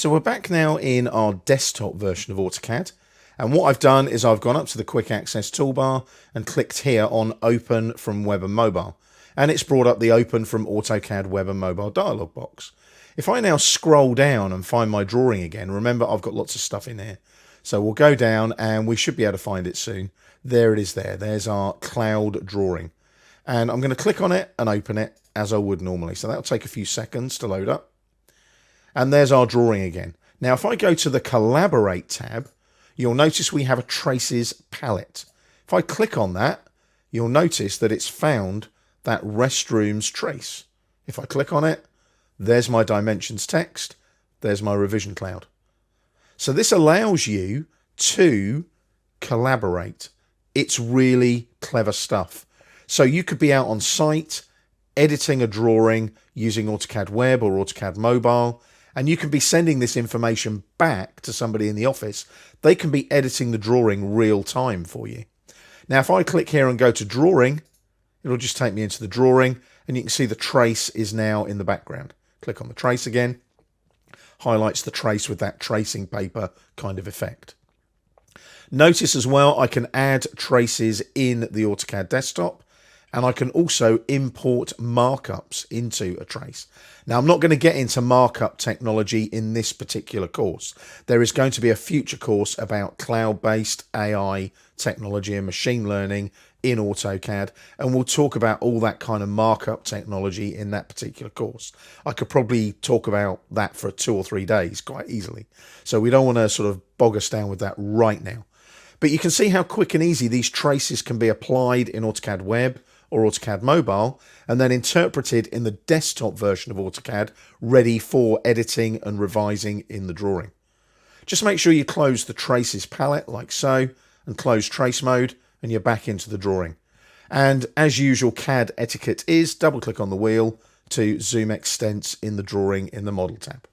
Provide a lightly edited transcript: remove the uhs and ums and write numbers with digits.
So we're back now in our desktop version of AutoCAD. And what I've done is I've gone up to the quick access toolbar and clicked here on Open from Web and Mobile. And it's brought up the Open from AutoCAD Web and Mobile dialog box. If I now scroll down and find my drawing again, remember I've got lots of stuff in here. So we'll go down and we should be able to find it soon. There it is there. There's our cloud drawing. And I'm going to click on it and open it as I would normally. So that'll take a few seconds to load up. And there's our drawing again. Now, if I go to the Collaborate tab, you'll notice we have a Traces palette. If I click on that, you'll notice that it's found that restrooms trace. If I click on it, there's my dimensions text, there's my revision cloud. So this allows you to collaborate. It's really clever stuff. So you could be out on site, editing a drawing using AutoCAD Web or AutoCAD Mobile, and you can be sending this information back to somebody in the office. They can be editing the drawing real time for you. Now, if I click here and go to drawing, it'll just take me into the drawing, and you can see the trace is now in the background. Click on the trace again, highlights the trace with that tracing paper kind of effect. Notice as well, I can add traces in the AutoCAD desktop, and I can also import markups into a trace. Now, I'm not going to get into markup technology in this particular course. There is going to be a future course about cloud-based AI technology and machine learning in AutoCAD, and we'll talk about all that kind of markup technology in that particular course. I could probably talk about that for 2 or 3 days quite easily. So we don't want to sort of bog us down with that right now. But you can see how quick and easy these traces can be applied in AutoCAD Web or AutoCAD Mobile, and then interpreted in the desktop version of AutoCAD, ready for editing and revising in the drawing. Just make sure you close the Traces palette like so, and close Trace Mode, and you're back into the drawing. And as usual, CAD etiquette is double click on the wheel to zoom extents in the drawing in the Model tab.